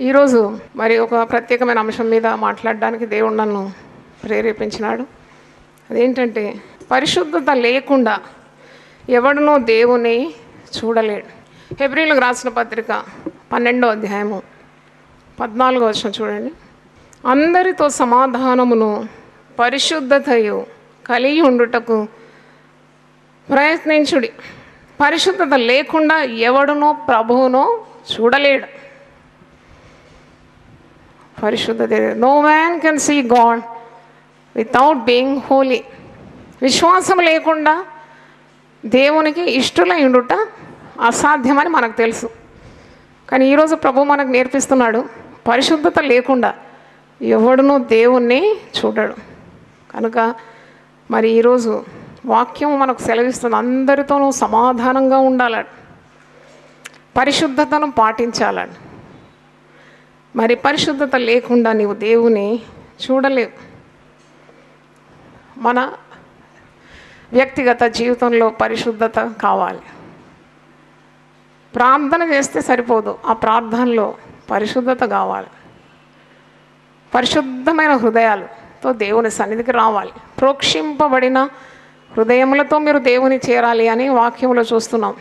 ఈరోజు మరి ఒక ప్రత్యేకమైన అంశం మీద మాట్లాడడానికి దేవుడు నన్ను ప్రేరేపించినాడు. అదేంటంటే పరిశుద్ధత లేకుండా ఎవడునో దేవుని చూడలేడు. హెబ్రీలకు రాసిన పత్రిక 12వ అధ్యాయము 14వ వచనం చూడండి. అందరితో సమాధానమును పరిశుద్ధతయు కలిగి ఉండుటకు ప్రయత్నించుడి. పరిశుద్ధత లేకుండా ఎవడునో ప్రభువునో చూడలేడు. పరిశుద్ధత, no man can see God without being holy. విశ్వాసం లేకుండా దేవునికి ఇష్టలై ఉండుట అసాధ్యమని మనకు తెలుసు. కానీ ఈరోజు ప్రభు మనకు నేర్పిస్తున్నాడు, పరిశుద్ధత లేకుండా ఎవడునూ దేవుణ్ణి చూడడు. కనుక మరి ఈరోజు వాక్యం మనకు సెలవిస్తుంది, అందరితోనూ సమాధానంగా ఉండాలని, పరిశుద్ధతను పాటించాలని. మరి పరిశుద్ధత లేకుండా నీవు దేవుని చూడలేవు. మన వ్యక్తిగత జీవితంలో పరిశుద్ధత కావాలి. ప్రార్థన చేస్తే సరిపోదు, ఆ ప్రార్థనలో పరిశుద్ధత కావాలి. పరిశుద్ధమైన హృదయాలతో దేవుని సన్నిధికి రావాలి. ప్రోక్షింపబడిన హృదయములతో మీరు దేవుని చేరాలి అని వాక్యంలో చూస్తున్నాం.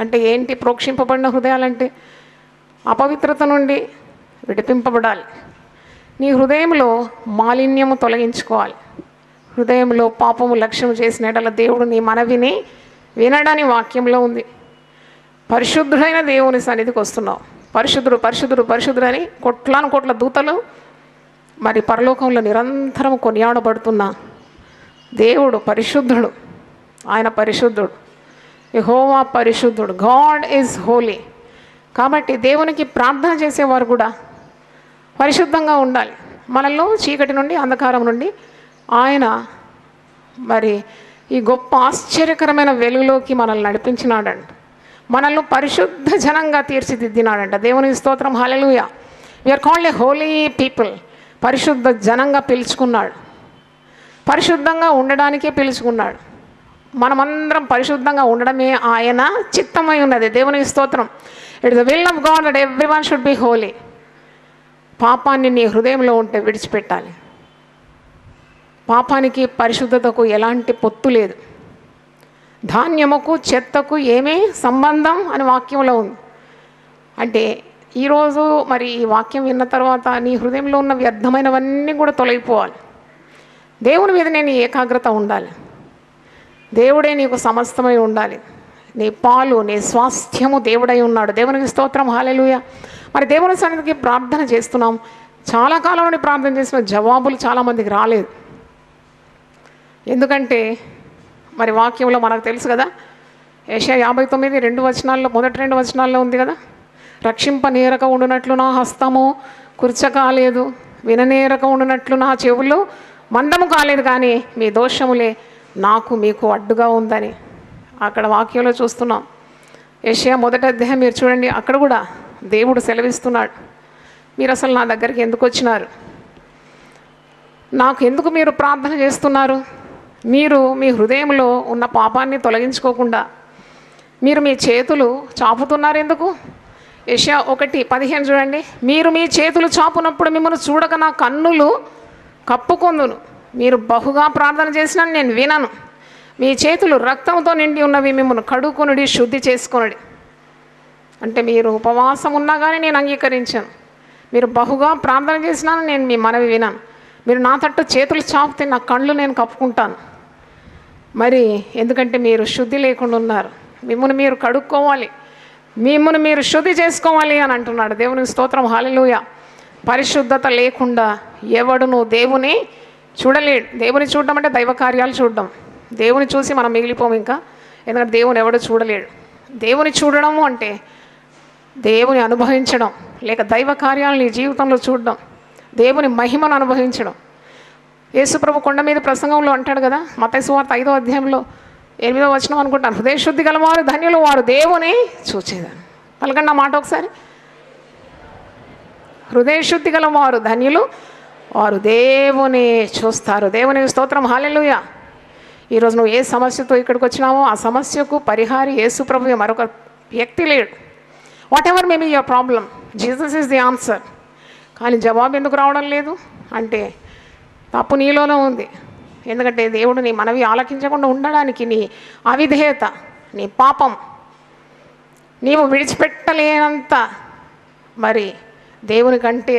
అంటే ఏంటి ప్రోక్షింపబడిన హృదయాలంటే? అపవిత్రత నుండి విడిపింపబడాలి. నీ హృదయంలో మాలిన్యము తొలగించుకోవాలి. హృదయంలో పాపము లక్ష్యం చేసిన ఎడల దేవుడు నీ మనవిని వినడని వాక్యంలో ఉంది. పరిశుద్ధుడైన దేవుని సన్నిధికి వస్తున్నావు. పరిశుద్ధుడు పరిశుద్ధుడు పరిశుద్ధుడు అని కోట్ల దూతలు మరి పరలోకంలో నిరంతరం కొనియాడబడుతున్న దేవుడు పరిశుద్ధుడు. ఆయన పరిశుద్ధుడు, యెహోవా పరిశుద్ధుడు. God is Holi. కాబట్టి దేవునికి ప్రార్థన చేసేవారు కూడా పరిశుద్ధంగా ఉండాలి. మనలో చీకటి నుండి, అంధకారం నుండి ఆయన మరి ఈ గొప్ప ఆశ్చర్యకరమైన వెలుగులోకి మనల్ని నడిపించినాడంట. మనల్ని పరిశుద్ధ జనంగా తీర్చిదిద్దినాడంట. దేవునికి స్తోత్రం, హల్లెలూయా. We are called a holy people. పరిశుద్ధ జనంగా పిలుచుకున్నాడు. పరిశుద్ధంగా ఉండడానికే పిలుచుకున్నాడు. మనమందరం పరిశుద్ధంగా ఉండడమే ఆయన చిత్తమై ఉన్నది. దేవునికి స్తోత్రం. It is the will of God that everyone should be Holi. పాపాన్ని నీ హృదయంలో ఉంటే విడిచిపెట్టాలి. పాపానికి పరిశుద్ధతకు ఎలాంటి పొత్తు లేదు. ధాన్యముకు చెత్తకు ఏమీ సంబంధం అని వాక్యంలో ఉంది. అంటే ఈరోజు మరి ఈ వాక్యం విన్న తర్వాత నీ హృదయంలో ఉన్న వ్యర్థమైనవన్నీ కూడా తొలగిపోవాలి. దేవుని మీద నేను ఏకాగ్రత ఉండాలి. దేవుడే నీకు సమస్తమై ఉండాలి. నీ పాలు, నీ స్వాస్థ్యము దేవుడై ఉన్నాడు. దేవునికి స్తోత్రం, హల్లెలూయా. మరి దేవుని సన్నిధికి ప్రార్థన చేస్తున్నాం. చాలా కాలం నుండి ప్రార్థన చేసిన జవాబులు చాలామందికి రాలేదు. ఎందుకంటే మరి వాక్యంలో మనకు తెలుసు కదా, యెషయా 59:2 మొదటి 2 వచనాల్లో ఉంది కదా, రక్షింపనేరక ఉండునట్లు నా హస్తము కుర్చ కాలేదు, విననేరక ఉండునట్లు నా చెవులు మందము కాలేదు, కానీ మీ దోషములే నాకు మీకు అడ్డుగా ఉందని అక్కడ వాక్యంలో చూస్తున్నాం. యెషయా 1వ అధ్యాయం మీరు చూడండి, అక్కడ కూడా దేవుడు సెలవిస్తున్నాడు, మీరు అసలు నా దగ్గరికి ఎందుకు వచ్చినారు? నాకు ఎందుకు మీరు ప్రార్థన చేస్తున్నారు? మీరు మీ హృదయంలో ఉన్న పాపాన్ని తొలగించుకోకుండా మీరు మీ చేతులు చాపుతున్నారు ఎందుకు? యెషయా 1:15 చూడండి, మీరు మీ చేతులు చాపునప్పుడు మిమ్మల్ని చూడక నా కన్నులు కప్పుకొందును. మీరు బహుగా ప్రార్థన చేసినా నేను వినను. మీ చేతులు రక్తంతో నిండి ఉన్నవి, మిమ్మల్ని కడుక్కొనుడి, శుద్ధి చేసుకొనుడి. అంటే మీరు ఉపవాసం ఉన్నా కానీ నేను అంగీకరించాను. మీరు బహుగా ప్రార్థన చేసినా నేను మీ మనవి వినాను. మీరు నా తట్టు చేతులు చాపితే నా కళ్ళు నేను కప్పుకుంటాను. మరి ఎందుకంటే మీరు శుద్ధి లేకుండా ఉన్నారు. మిమ్మల్ని మీరు కడుక్కోవాలి, మిమ్మల్ని మీరు శుద్ధి చేసుకోవాలి అని అంటున్నాడు. దేవునికి స్తోత్రం, హల్లెలూయా. పరిశుద్ధత లేకుండా ఎవడును దేవుని చూడలేడు. దేవుని చూడడం అంటే దైవ కార్యాలు చూడడం. దేవుని చూసి మనం మిగిలిపోము ఇంకా, ఎందుకంటే దేవుని ఎవడు చూడలేడు. దేవుని చూడడము అంటే దేవుని అనుభవించడం, లేక దైవ కార్యాలను నీ జీవితంలో చూడడం, దేవుని మహిమను అనుభవించడం. యేసుప్రభు కొండ మీద ప్రసంగంలో అంటాడు కదా, మత్తయి సువార్త 5వ అధ్యాయంలో 8వ వచనం అనుకుంటాను, హృదయశుద్ధి గలవారు ధన్యులు, వారు దేవుని చూచేదాన్ని. పలకండి ఆ మాట ఒకసారి. హృదయశుద్ధి గలవారు ధన్యులు, వారు దేవుని చూస్తారు. దేవుని స్తోత్రం, హల్లెలూయా. ఈరోజు నువ్వు ఏ సమస్యతో ఇక్కడికి వచ్చినావో ఆ సమస్యకు పరిహారి యేసుప్రభు, మరొక వ్యక్తి లేడు. What ever may be your problem, Jesus is the answer. కానీ జవాబు ఎందుకు రావడం లేదు అంటే తప్పు నీలోనే ఉంది. ఎందుకంటే దేవుడు నీ మనవి ఆలకించకుండా ఉండడానికి నీ అవిధేయత, నీ పాపం, నీవు విడిచిపెట్టలేనంత మరి దేవుని కంటే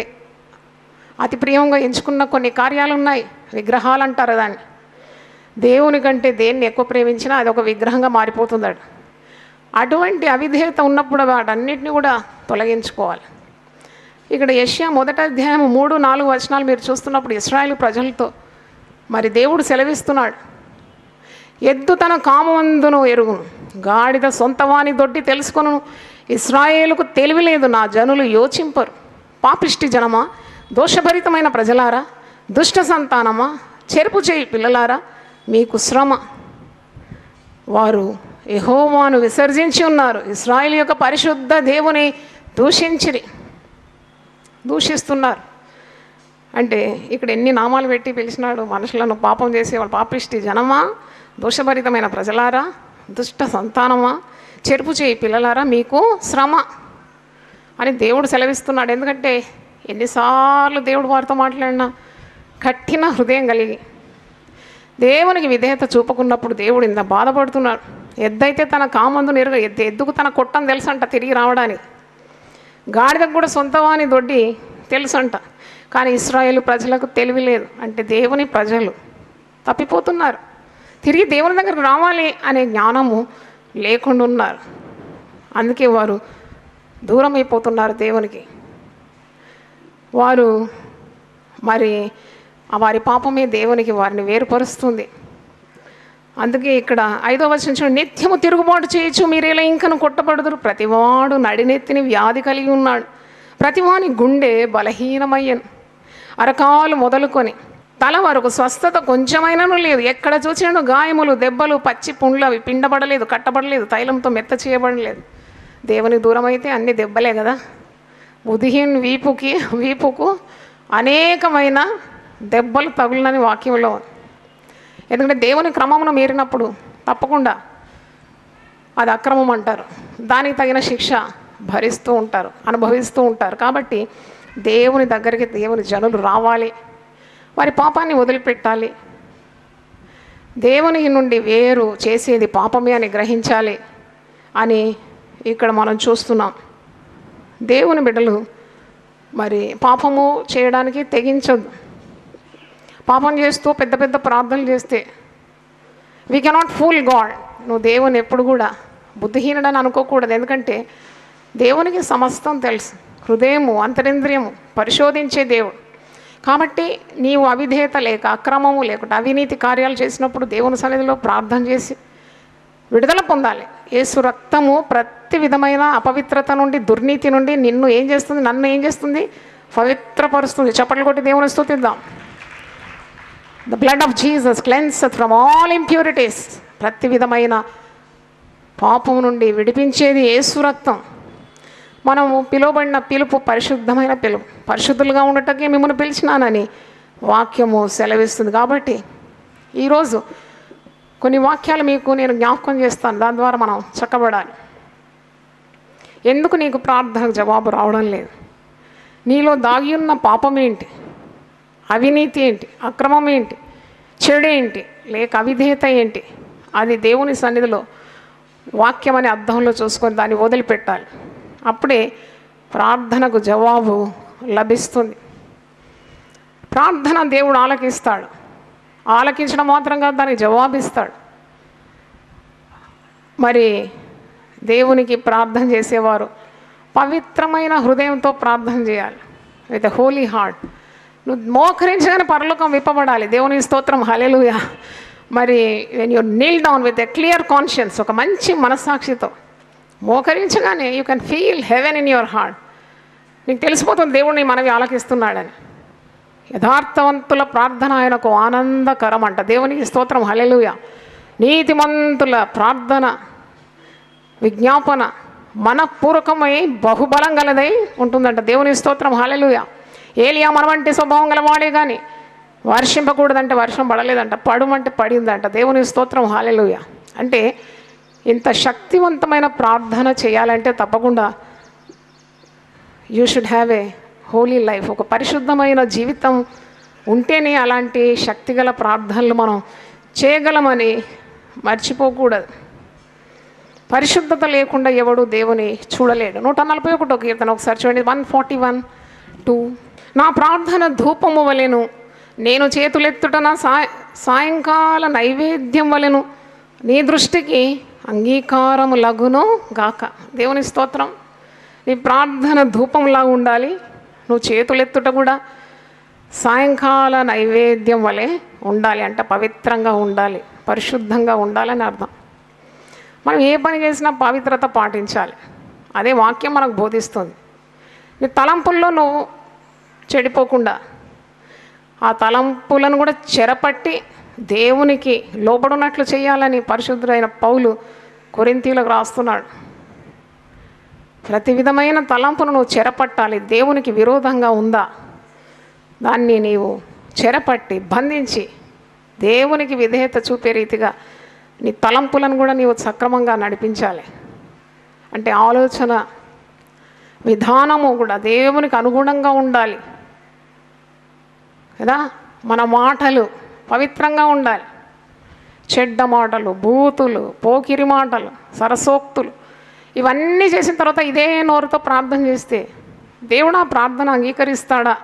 అతి ప్రియంగా ఎంచుకున్న కొన్ని కార్యాలు ఉన్నాయి. విగ్రహాలు అంటారు దాన్ని. దేవుని కంటే దేన్ని ఎక్కువ ప్రేమించినా అది ఒక విగ్రహంగా మారిపోతుందాడు. అటువంటి అవిధేయత ఉన్నప్పుడు వాటన్నిటిని కూడా తొలగించుకోవాలి. ఇక్కడ యెషయా 1వ అధ్యాయం 3-4 వచనాలు మీరు చూస్తున్నప్పుడు ఇశ్రాయేలు ప్రజలతో మరి దేవుడు సెలవిస్తున్నాడు. ఎద్దు తన కామందును ఎరుగును, గాడిద సొంతవాని దొడ్డి తెలుసుకొను. ఇశ్రాయేలుకు తెలివి లేదు, నా జనులు యోచింపరు. పాపిష్టి జనమా, దోషభరితమైన ప్రజలారా, దుష్ట సంతానమా, చెరుపు చేయి పిల్లలారా, మీకు శ్రమ. వారు యెహోవాను విసర్జించి ఉన్నారు, ఇశ్రాయేలు యొక్క పరిశుద్ధ దేవుని దూషిస్తున్నారు. అంటే ఇక్కడ ఎన్ని నామాలు పెట్టి పిలిచినాడు మనుషులను. పాపం చేసేవాళ్ళు, పాపిష్టి జనమా, దోషభరితమైన ప్రజలారా, దుష్ట సంతానమా, చెరుపు చేయి పిల్లలారా, మీకు శ్రమ అని దేవుడు సెలవిస్తున్నాడు. ఎందుకంటే ఎన్నిసార్లు దేవుడు వారితో మాట్లాడినా కఠిన హృదయం కలిగి దేవునికి విధేయత చూపకున్నప్పుడు దేవుడు ఇంత బాధపడుతున్నాడు. ఎద్దైతే తన కామందు నెరుగ, ఎద్దుకు తన కొట్టం తెలుసంట తిరిగి రావడానికి, గాడిదకు కూడా సొంతవాని దొడ్డి తెలుసంట. కానీ ఇశ్రాయేలు ప్రజలకు తెలివి లేదు. అంటే దేవుని ప్రజలు తప్పిపోతున్నారు, తిరిగి దేవుని దగ్గరకు రావాలి అనే జ్ఞానము లేకుండా ఉన్నారు. అందుకే వారు దూరం అయిపోతున్నారు దేవునికి. వారు మరి వారి పాపమే దేవునికి వారిని వేరుపరుస్తుంది. అందుకే ఇక్కడ 5వ వచనం చూడండి. నిత్యము తిరుగుబాటు చేయొచ్చు మీరేలా ఇంకను కొట్టబడుదురు. ప్రతివాడు నడినెత్తిని వ్యాధి కలిగి ఉన్నాడు, ప్రతివాని గుండె బలహీనమయ్యను. అరకాలు మొదలుకొని తల వరకు స్వస్థత కొంచెమైనను లేదు. ఎక్కడ చూసినను గాయములు, దెబ్బలు, పచ్చి పుండ్లు, అవి పిండబడలేదు, కట్టబడలేదు, తైలంతో మెత్త చేయబడలేదు. దేవునికి దూరం అయితే అన్ని దెబ్బలే కదా. బుద్ధిహీన్ వీపుకు అనేకమైన దెబ్బలు తగులునని వాక్యంలో. ఎందుకంటే దేవుని క్రమమును మీరినప్పుడు తప్పకుండా అది అక్రమం అంటారు, దానికి తగిన శిక్ష అనుభవిస్తూ ఉంటారు. కాబట్టి దేవుని దగ్గరికి దేవుని జనులు రావాలి, వారి పాపాన్ని వదిలిపెట్టాలి, దేవుని నుండి వేరు చేసేది పాపమే అని గ్రహించాలి అని ఇక్కడ మనం చూస్తున్నాం. దేవుని బిడ్డలు మరి పాపము చేయడానికి తెగించొద్దు. పాపం చేస్తూ పెద్ద పెద్ద ప్రార్థనలు చేస్తే వీ కెనాట్ ఫూల్ గాడ్. నువ్వు దేవుని ఎప్పుడు కూడా బుద్ధిహీనుడని అనుకోకూడదు. ఎందుకంటే దేవునికి సమస్తం తెలుసు, హృదయము అంతరింద్రియము పరిశోధించే దేవుడు. కాబట్టి నీవు అవిధేయత లేక, అక్రమము లేకుండా, అవినీతి కార్యాలు చేసినప్పుడు దేవుని సన్నిధిలో ప్రార్థన చేసి విడుదల పొందాలి. యేసు రక్తము ప్రతి విధమైన అపవిత్రత నుండి, దుర్నీతి నుండి నన్ను ఏం చేస్తుంది? పవిత్రపరుస్తుంది. చప్పట్లు కొట్టి దేవుని స్తుతిద్దాం. The blood of Jesus cleanseth from all impurities. ప్రతి విధమైన పాపం నుండి విడిపించేది యేసు రక్తం. మనము పిలువబడిన పిలుపు పరిశుద్ధమైన పిలుపు. పరిశుద్ధులుగా ఉండటానికి మిమ్మల్ని పిలిచినానని వాక్యము సెలవిస్తుంది. కాబట్టి ఈరోజు కొన్ని వాక్యాలు మీకు నేను జ్ఞాపకం చేస్తాను, దాని ద్వారా మనం చక్కబడాలి. ఎందుకు నీకు ప్రార్థనకు జవాబు రావడం లేదు? నీలో దాగి ఉన్న పాపం ఏంటి? అవినీతి ఏంటి? అక్రమం ఏంటి? చెడేంటి? లేక అవిధేయత ఏంటి? అది దేవుని సన్నిధిలో వాక్యం అనే అర్థంలో చూసుకొని దాన్ని వదిలిపెట్టాలి. అప్పుడే ప్రార్థనకు జవాబు లభిస్తుంది. ప్రార్థన దేవుడు ఆలకిస్తాడు. ఆలకించడం మాత్రం కాదు, దానికి జవాబిస్తాడు. మరి దేవునికి ప్రార్థన చేసేవారు పవిత్రమైన హృదయంతో ప్రార్థన చేయాలి, విత్ హోలీ హార్ట్. నువ్వు మోకరించగానే పరలోకం విప్పబడాలి. దేవుని స్తోత్రం, హల్లెలూయా. మరి when you kneel down with a clear conscience, ఒక మంచి మనస్సాక్షితో మోకరించగానే you can feel heaven in your heart. నీకు తెలిసిపోతుంది దేవుడిని మనవి ఆలకిస్తున్నాడని. యథార్థవంతుల ప్రార్థన ఆయనకు ఆనందకరం అంట. దేవునికి స్తోత్రం, హల్లెలూయా. నీతిమంతుల ప్రార్థన విజ్ఞాపన మనపూర్వకమై బహుబలం గలదై ఉంటుందంట. దేవుని స్తోత్రం, హల్లెలూయా. ఏలియా మన వంటి స్వభావం గలవాడే కానీ వర్షింపకూడదంటే వర్షం పడలేదంట, పడుమంటే పడిందంట. దేవుని స్తోత్రం, హల్లెలూయా. అంటే ఇంత శక్తివంతమైన ప్రార్థన చేయాలంటే తప్పకుండా you should have a Holi life, ఒక పరిశుద్ధమైన జీవితం ఉంటేనే అలాంటి శక్తిగల ప్రార్థనలు మనం చేయగలమని మర్చిపోకూడదు. పరిశుద్ధత లేకుండా ఎవడు దేవుని చూడలేడు. 141 కీర్తన ఒకసారి చూడండి, 141:2. నా ప్రార్థన ధూపము వలెను, నేను చేతులెత్తుట నా సాయంకాల నైవేద్యం వలెను నీ దృష్టికి అంగీకారము లగును గాక. దేవుని స్తోత్రం. నీ ప్రార్థన ధూపంలా ఉండాలి. నువ్వు చేతులెత్తుట కూడా సాయంకాల నైవేద్యం వలె ఉండాలి. అంటే పవిత్రంగా ఉండాలి, పరిశుద్ధంగా ఉండాలని అర్థం. మనం ఏ పని చేసినా పవిత్రత పాటించాలి. అదే వాక్యం మనకు బోధిస్తుంది. నీ తలంపుల్లో నువ్వు చెడిపోకుండా ఆ తలంపులను కూడా చెరపట్టి దేవునికి లోబడినట్లు చేయాలని పరిశుద్ధుడైన పౌలు కొరింథీయులకు రాస్తున్నాడు. ప్రతి విధమైన తలంపును నువ్వు చెరపట్టాలి. దేవునికి విరోధంగా ఉందా దాన్ని నీవు చెరపట్టి బంధించి దేవునికి విధేయత చూపే రీతిగా నీ తలంపులను కూడా నీవు సక్రమంగా నడిపించాలి. అంటే ఆలోచన విధానము కూడా దేవునికి అనుగుణంగా ఉండాలి కదా. మన మాటలు పవిత్రంగా ఉండాలి. చెడ్డ మాటలు, బూతులు, పోకిరి మాటలు, సరసోక్తులు ఇవన్నీ చేసిన తర్వాత ఇదే నోరుతో ప్రార్థన చేస్తే దేవుడు ఆ ప్రార్థన అంగీకరిస్తాడా?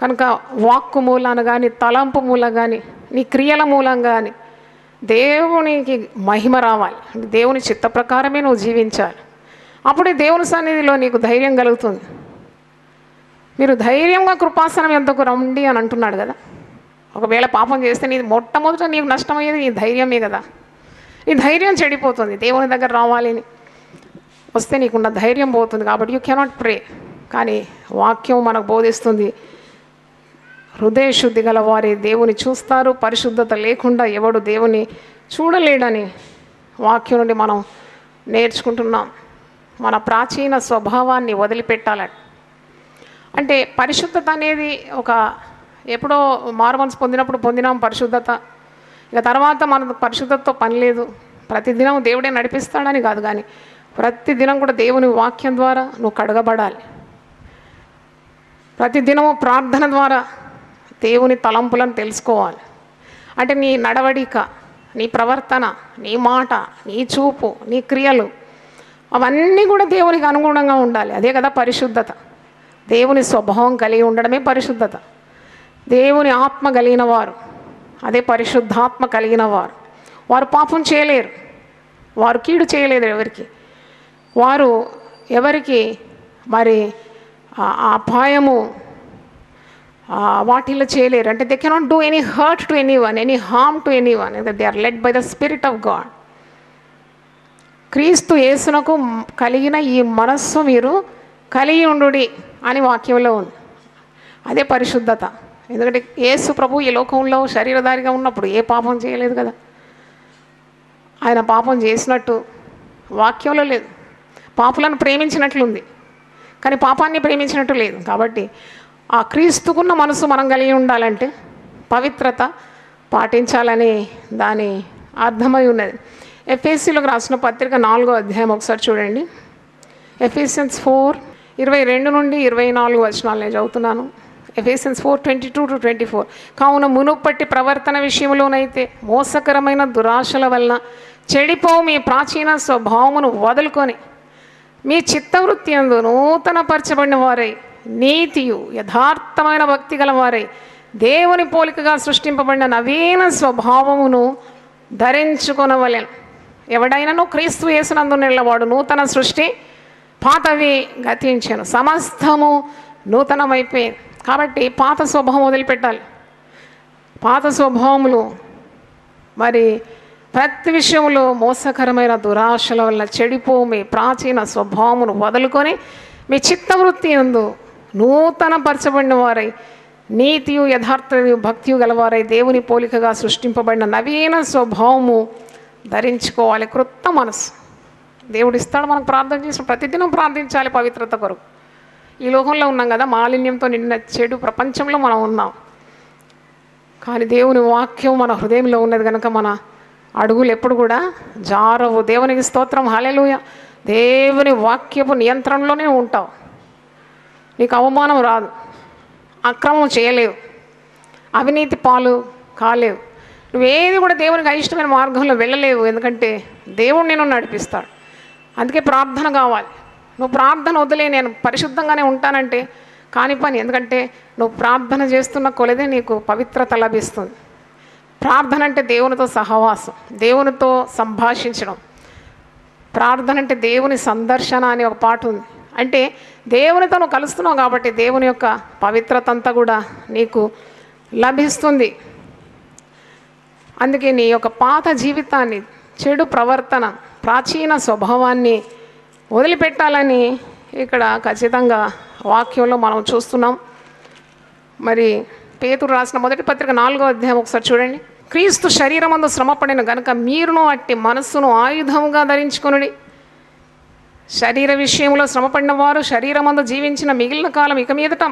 కనుక వాక్కు మూలాన కానీ, తలంపు మూలం కానీ, నీ క్రియల మూలం కానీ దేవునికి మహిమ రావాలి. అంటే దేవుని చిత్త ప్రకారమే నువ్వు జీవించాలి. అప్పుడే దేవుని సన్నిధిలో నీకు ధైర్యం కలుగుతుంది. మీరు ధైర్యంగా కృపాసనం ఎంతకు రండి అని అంటున్నాడు కదా. ఒకవేళ పాపం చేస్తే నీ మొట్టమొదట నీకు నష్టమయ్యేది నీ ధైర్యమే కదా. నీ ధైర్యం చెడిపోతుంది. దేవుని దగ్గర రావాలని వస్తే నీకున్న ధైర్యం పోతుంది. కాబట్టి యూ కెనాట్ ప్రే. కానీ వాక్యం మనకు బోధిస్తుంది, హృదయ శుద్ధి గల వారి దేవుని చూస్తారు, పరిశుద్ధత లేకుండా ఎవడు దేవుని చూడలేడని వాక్యం నుండి మనం నేర్చుకుంటున్నాం. మన ప్రాచీన స్వభావాన్ని వదిలిపెట్టాలని. అంటే పరిశుద్ధత అనేది ఒక ఎప్పుడో మారుమనసు పొందినప్పుడు పొందినాం పరిశుద్ధత. ఇక తర్వాత మన పరిశుద్ధతతో పని లేదు. ప్రతిదినం దేవుడే నడిపిస్తాడని కాదు, కానీ ప్రతిదినం కూడా దేవుని వాక్యం ద్వారా నువ్వు కడగబడాలి. ప్రతిదినము ప్రార్థన ద్వారా దేవుని తలంపులను తెలుసుకోవాలి. అంటే నీ నడవడిక, నీ ప్రవర్తన, నీ మాట, నీ చూపు, నీ క్రియలు అవన్నీ కూడా దేవునికి అనుగుణంగా ఉండాలి. అదే కదా పరిశుద్ధత. దేవుని స్వభావం కలిగి ఉండడమే పరిశుద్ధత. దేవుని ఆత్మ కలిగిన వారు, అదే పరిశుద్ధాత్మ కలిగిన వారు, వారు పాపం చేయలేరు, వారు కీడు చేయలేరు ఎవరికి, వారు ఎవరికి మరి అపాయము వాటిల్లో చేయలేరు. అంటే they cannot do any hurt to any one, any harm to any one. They are led by the Spirit of God. క్రీస్తు యేసునకు కలిగిన ఈ మనస్సు మీరు కలిగి ఉండుడి అని వాక్యంలో ఉంది. అదే పరిశుద్ధత. ఎందుకంటే యేసు ప్రభు ఈ లోకంలో శరీరధారిగా ఉన్నప్పుడు ఏ పాపం చేయలేదు కదా. ఆయన పాపం చేసినట్టు వాక్యంలో లేదు. పాపులను ప్రేమించినట్లుంది, కానీ పాపాన్ని ప్రేమించినట్టు లేదు. కాబట్టి ఆ క్రీస్తుకున్న మనసు మనం కలిగి ఉండాలంటే పవిత్రత పాటించాలని దాని అర్థమై ఉన్నది. ఎఫెసీయులకు రాసిన పత్రిక 4వ అధ్యాయం ఒకసారి చూడండి. ఎఫెసియన్స్ 4:22 నుండి 24 వచనాలు నేను చదువుతున్నాను. ఎఫెసియన్స్ 4:22-24. కావున మునుపటి ప్రవర్తన విషయంలోనైతే మోసకరమైన దురాశల వలన చెడిపో మీ ప్రాచీన స్వభావమును వదులుకొని మీ చిత్తవృత్తి యందు నూతనపరచబడిన వారై నీతియు యథార్థమైన భక్తి గల వారై దేవుని పోలికగా సృష్టింపబడిన నవీన స్వభావమును ధరించుకొనవలెను. ఎవడైనాను క్రీస్తు యేసునందు నిలవాడు నూతన సృష్టి, పాతవి గతించెను, సమస్తము నూతనమైపోయింది. కాబట్టి పాత స్వభావం వదిలిపెట్టాలి. పాత స్వభావములు మరి ప్రతి విషయంలో మోసకరమైన దురాశల వల్ల చెడిపో మీ ప్రాచీన స్వభావమును వదులుకొని మీ చిత్తవృత్తి యందు నూతన పరచబడిన వారై నీతియు యథార్థయు భక్తియు గలవారై దేవుని పోలికగా సృష్టింపబడిన నవీన స్వభావము ధరించుకోవాలి. క్రొత్త మనసు దేవుడు ఇస్తాడు. మనకు ప్రార్థన చేసిన ప్రతిదినం ప్రార్థించాలి పవిత్రత కొరకు. ఈ లోకంలో ఉన్నాం కదా, మాలిన్యంతో నిన్న చెడు ప్రపంచంలో మనం ఉన్నాం. కానీ దేవుని వాక్యం మన హృదయంలో ఉన్నది కనుక మన అడుగులు ఎప్పుడు కూడా జారవు. దేవునికి స్తోత్రం, హల్లెలూయా. దేవుని వాక్యపు నియంత్రణలోనే ఉంటావు. నీకు అవమానం రాదు, అక్రమం చేయలేవు, అవినీతి పాలు కాలేవు, నువ్వేది కూడా దేవునికి అయిష్టమైన మార్గంలో వెళ్ళలేవు. ఎందుకంటే దేవుడు నేను నడిపిస్తాడు. అందుకే ప్రార్థన కావాలి. నువ్వు ప్రార్థన వదిలే నేను పరిశుద్ధంగానే ఉంటానంటే కాని పని. ఎందుకంటే నువ్వు ప్రార్థన చేస్తున్న కొలదే నీకు పవిత్రత లభిస్తుంది. ప్రార్థన అంటే దేవునితో సహవాసం, దేవునితో సంభాషించడం. ప్రార్థన అంటే దేవుని సందర్శన అని ఒక పాట ఉంది. అంటే దేవునితో నువ్వు కలుస్తున్నావు కాబట్టి దేవుని యొక్క పవిత్రత అంతా కూడా నీకు లభిస్తుంది. అందుకే నీ యొక్క పాత జీవితాన్ని, చెడు ప్రవర్తన, ప్రాచీన స్వభావాన్ని వదిలిపెట్టాలని ఇక్కడ ఖచ్చితంగా వాక్యంలో మనం చూస్తున్నాం. మరి పేతురు రాసిన మొదటి పత్రిక 4వ అధ్యాయం ఒకసారి చూడండి. క్రీస్తు శరీరమందు శ్రమపడిన గనుక మీరును అట్టి మనస్సును ఆయుధముగా ధరించుకొనుడి. శరీర విషయంలో శ్రమపడిన వారు శరీరమందు జీవించిన మిగిలిన కాలం ఇక మీదట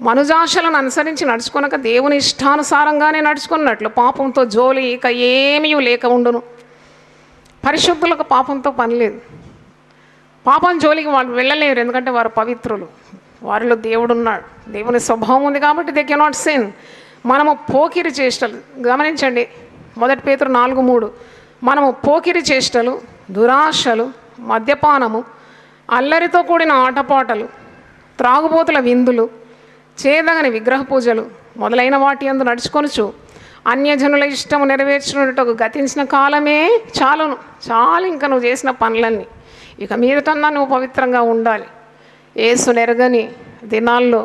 మనుజాశలను అనుసరించి నడుచుకొనక దేవుని ఇష్టానుసారంగానే నడుచుకున్నట్లు పాపంతో జోలి ఇక ఏమీ లేక ఉండును. పరిశుద్ధులకు పాపంతో పని లేదు. పాపం జోలికి వాళ్ళు వెళ్ళలేరు, ఎందుకంటే వారు పవిత్రులు, వారిలో దేవుడు ఉన్నాడు, దేవుని స్వభావం ఉంది కాబట్టి దే కెనాట్ సిన్. మనము పోకిరి చేష్టలు గమనించండి, 1 పేతురు 4:3. మనము పోకిరి చేష్టలు, దురాశలు, మద్యపానము, అల్లరితో కూడిన ఆటపాటలు, త్రాగుబోతుల విందులు, చేదగని విగ్రహ పూజలు మొదలైన వాటి యందు నడుచుకొనుచు అన్యజనుల ఇష్టము నెరవేర్చుకున్నట్టు గతించిన కాలమే చాలును. చాలు ఇంకా నువ్వు చేసిన పనులన్నీ. ఇక మీదటన్నా నువ్వు పవిత్రంగా ఉండాలి. యేసు నెరగని దినాల్లో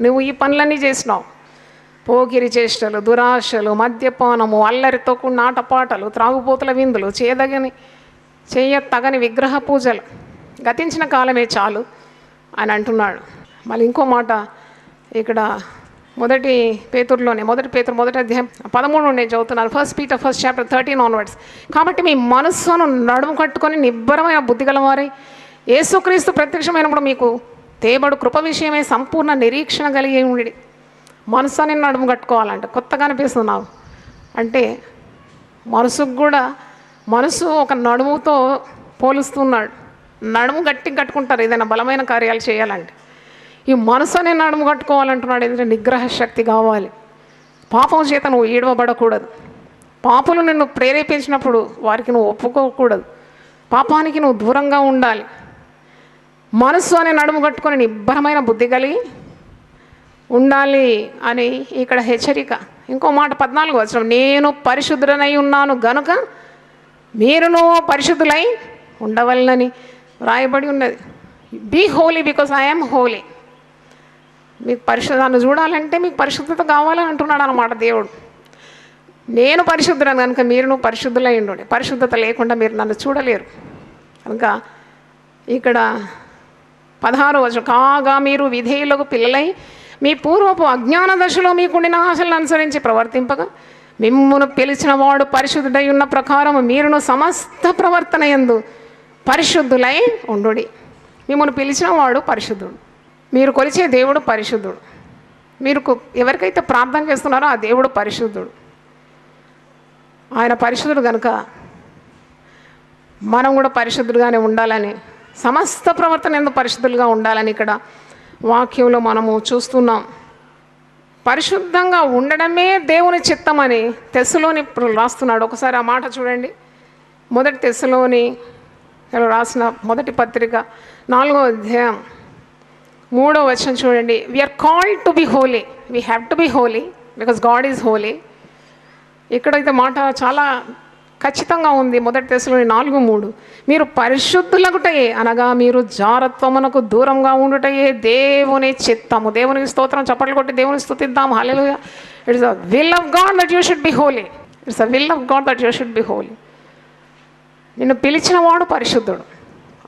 నువ్వు ఈ పనులన్నీ చేసినావు. పోకిరి చేష్టలు, దురాశలు, మద్యపానము, అల్లరితో కూడిన ఆటపాటలు, త్రాగుపోతుల విందులు, చేయతగని విగ్రహ పూజలు, గతించిన కాలమే చాలు అని అంటున్నాడు. మళ్ళీ ఇంకో మాట ఇక్కడ 1 పేతురులోనే 1 పేతురు 1వ అధ్యాయం 13 నేను చదువుతున్నాను. 1 Peter 1st chapter 13 onwards. కాబట్టి మీ మనస్సును నడుము కట్టుకొని నిబ్బరమైన బుద్ధి గలవారై యేసుక్రీస్తు ప్రత్యక్షమైనప్పుడు మీకు తేబడు కృప విషయమే సంపూర్ణ నిరీక్షణ కలిగి ఉండి. మనసుని నడుము కట్టుకోవాలంటే కొత్తగా అనిపిస్తుంది నాకు. అంటే మనసుకు కూడా మనసు ఒక నడుముతో పోలుస్తున్నాడు. నడుము గట్టిగా కట్టుకుంటారు ఏదైనా బలమైన కార్యాలు చేయాలంటే. ఈ మనసు అనే నడుము కట్టుకోవాలంటున్నాడు. ఎందుకంటే నిగ్రహ శక్తి కావాలి. పాపం చేత నువ్వు ఈడవబడకూడదు. పాపులు నిన్ను ప్రేరేపించినప్పుడు వారికి నువ్వు ఒప్పుకోకూడదు. పాపానికి నువ్వు దూరంగా ఉండాలి. మనసు అనే నడుము కట్టుకొని నిబ్బరమైన బుద్ధి కలిగి ఉండాలి అని ఇక్కడ హెచ్చరిక. ఇంకో మాట 14వ వచనం, నేను పరిశుద్ధుడనై ఉన్నాను గనుక మీరును పరిశుద్ధులై ఉండవలనని రాయబడి ఉన్నది. Be holy because I am holy. మీకు పరిశుద్ధాన్ని చూడాలంటే మీకు పరిశుద్ధత కావాలని అంటున్నాడు అన్నమాట దేవుడు. నేను పరిశుద్ధులను కనుక మీరును పరిశుద్ధులై ఉండండి. పరిశుద్ధత లేకుండా మీరు నన్ను చూడలేరు. కనుక ఇక్కడ 16వ వచనం, కాగా మీరు విధేయులకు పిల్లలై మీ పూర్వపు అజ్ఞాన దశలో మీకుండిన ఆశలను అనుసరించి ప్రవర్తింపగా మిమ్మును పిలిచిన వాడు పరిశుద్ధుడై ఉన్న ప్రకారం మీరును సమస్త ప్రవర్తన యందు పరిశుద్ధులై ఉండుడి. మిమ్మల్ని పిలిచిన వాడు పరిశుద్ధుడు. మీరు కొలిచే దేవుడు పరిశుద్ధుడు. మీరు ఎవరికైతే ప్రార్థన చేస్తున్నారో ఆ దేవుడు పరిశుద్ధుడు. ఆయన పరిశుద్ధుడు కనుక మనం కూడా పరిశుద్ధులుగానే ఉండాలని, సమస్త ప్రవర్తన ఎందుకు పరిశుద్ధులుగా ఉండాలని ఇక్కడ వాక్యంలో మనము చూస్తున్నాం. పరిశుద్ధంగా ఉండడమే దేవుని చిత్తమని తెస్సలోని రాస్తున్నాడు. ఒకసారి ఆ మాట చూడండి. 1 తెస్సలోని రాసిన మొదటి పత్రిక 4వ అధ్యాయం 3వ వచనం చూడండి. We're called to be holy. We have to be holy because God is holy. ఇక్కడైతే మాట చాలా ఖచ్చితంగా ఉంది. 1 తెస్సలోని 4:3, మీరు పరిశుద్ధులగుటయే అనగా మీరు జారత్వమునకు దూరంగా ఉండుటయే దేవుని చిత్తము. దేవునికి స్తోత్రం. చప్పట్లు కొట్టి దేవుని స్తుతిద్దాం. హల్లెలూయా. It's a will of God that you should be holy. It's a will of God that you should be holy. నిన్ను పిలిచిన వాడు పరిశుద్ధుడు.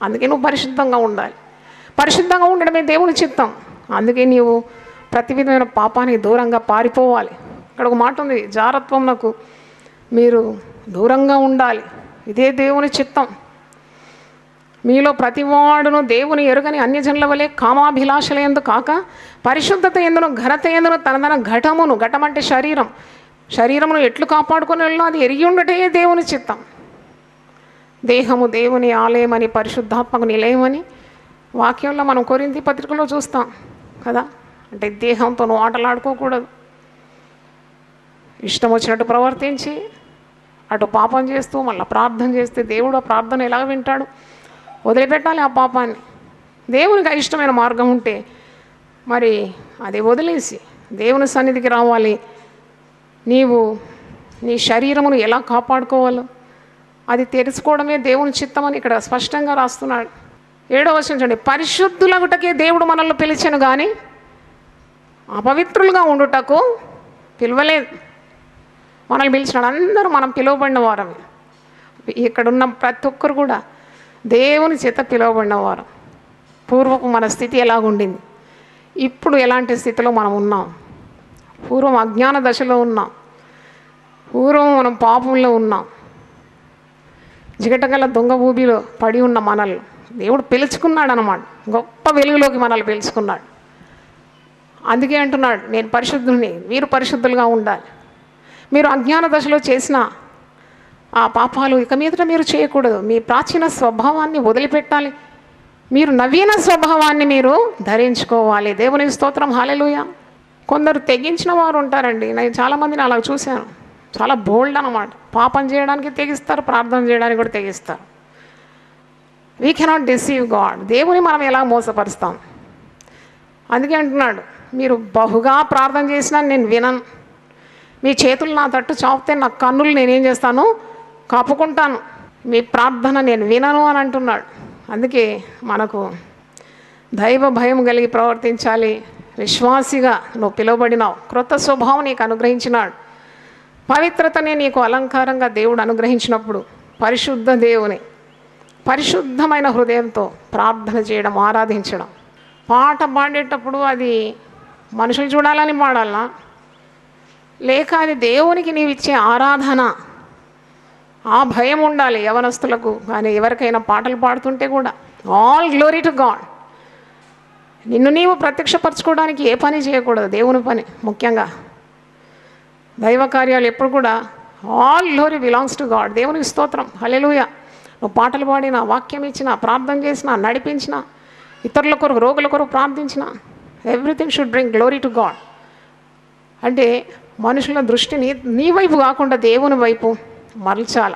అందుకే నువ్వు పరిశుద్ధంగా ఉండాలి. పరిశుద్ధంగా ఉండడమే దేవుని చిత్తం. అందుకే నీవు ప్రతి విధమైన పాపానికి దూరంగా పారిపోవాలి. ఇక్కడ ఒక మాట ఉంది, జారత్వమునకు మీరు దూరంగా ఉండాలి. ఇదే దేవుని చిత్తం. మీలో ప్రతివాడును దేవుని ఎరుగని అన్యజనుల వలె కామాభిలాషల యందు కాక పరిశుద్ధత ఎందును ఘనత ఎందును తన ఘటమును, ఘటం అంటే శరీరమును ఎట్లు కాపాడుకొని వెళ్ళినా అది ఎరిగి ఉండటే దేవుని చిత్తం. దేహము దేవుని ఆలయమని పరిశుద్ధాత్మకు నిలయమని వాక్యంలో మనం కొరింథీ పత్రికలో చూస్తాం కదా, అంటే దేహంతో నువ్వు ఆటలాడుకోకూడదు, ఇష్టం వచ్చినట్టు ప్రవర్తించి అటు పాపం చేస్తూ మళ్ళీ ప్రార్థన చేస్తే దేవుడు ఆ ప్రార్థన ఎలా వింటాడు? వదిలిపెట్టాలి ఆ పాపాన్ని. దేవునికి ఇష్టమైన మార్గం ఉంటే మరి అది వదిలేసి దేవుని సన్నిధికి రావాలి. నీవు నీ శరీరమును ఎలా కాపాడుకోవాలో అది తెలుసుకోవడమే దేవుని చిత్తమని ఇక్కడ స్పష్టంగా రాస్తున్నాడు. 7వ వచనం చూడండి, పరిశుద్ధులగుటకే దేవుడు మనల్ని పిలిచెను కానీ అపవిత్రులుగా ఉండుటకు పిలవలేదు. మనల్ని పిలిచినాడు. అందరూ మనం పిలువబడిన వారమే. ఇక్కడున్న ప్రతి ఒక్కరు కూడా దేవుని చేత పిలువబడిన వారు. పూర్వపు మన స్థితి ఎలాగుండింది, ఇప్పుడు ఎలాంటి స్థితిలో మనం ఉన్నాం? పూర్వం అజ్ఞాన దశలో ఉన్నాం, పూర్వం మనం పాపంలో ఉన్నాం, జిగటగల దొంగ ఊబిలో పడి ఉన్న మనల్ని దేవుడు పిలుచుకున్నాడు అన్నమాట. గొప్ప వెలుగులోకి మనల్ని పిలుచుకున్నాడు. అందుకే అంటున్నాడు, నేను పరిశుద్ధుని, మీరు పరిశుద్ధులుగా ఉండాలి. మీరు అజ్ఞాన దశలో చేసిన ఆ పాపాలు ఇక మీదట మీరు చేయకూడదు. మీ ప్రాచీన స్వభావాన్ని వదిలిపెట్టాలి. మీరు నవీన స్వభావాన్ని మీరు ధరించుకోవాలి. దేవునికి స్తోత్రం, హల్లెలూయా. కొందరు తెగించిన వారు ఉంటారండి. నేను చాలామందిని అలా చూశాను. చాలా బోల్డ్ అన్నమాట. పాపం చేయడానికి తెగిస్తారు, ప్రార్థన చేయడానికి కూడా తెగిస్తారు. We cannot deceive God. దేవుని మనం ఎలా మోసపరుస్తాం? అందుకే అంటున్నాడు, మీరు బహుగా ప్రార్థన చేసినా నేను వినను. మీ చేతులు నా తట్టు చాపితే నా కన్నులు నేనేం చేస్తాను? కప్పుకుంటాను. మీ ప్రార్థన నేను వినను అని అంటున్నాడు. అందుకే మనకు దైవ భయం కలిగి ప్రవర్తించాలి. విశ్వాసిగా నువ్వు పిలువబడినావు. క్రొత్త స్వభావం నీకు అనుగ్రహించినాడు. పవిత్రతనే నీకు అలంకారంగా దేవుడు అనుగ్రహించినప్పుడు పరిశుద్ధ దేవుని పరిశుద్ధమైన హృదయంతో ప్రార్థన చేయడం, ఆరాధించడం. పాట పాడేటప్పుడు అది మనుషులు చూడాలని పాడాలా, లేక అది దేవునికి నీవు ఇచ్చే ఆరాధన, ఆ భయం ఉండాలి యవనస్తులకు. కానీ ఎవరికైనా పాటలు పాడుతుంటే కూడా ఆల్ గ్లోరీ టు గాడ్. నిన్ను నీవు ప్రత్యక్షపరచుకోవడానికి ఏ పని చేయకూడదు, దేవుని పని ముఖ్యంగా. దైవ కార్యాలు ఎప్పుడు కూడా all glory belongs to God. దేవునికి స్తోత్రం, హల్లెలూయా. నువ్వు పాటలు పాడినా, వాక్యం ఇచ్చినా, ప్రార్థన చేసినా, నడిపించినా, ఇతరుల కొరకు, రోగుల కొరకు ప్రార్థించినా, everything should bring glory to God. అంటే మనుషుల దృష్టిని నీ వైపు కాకుండా దేవుని వైపు మరల్చాల.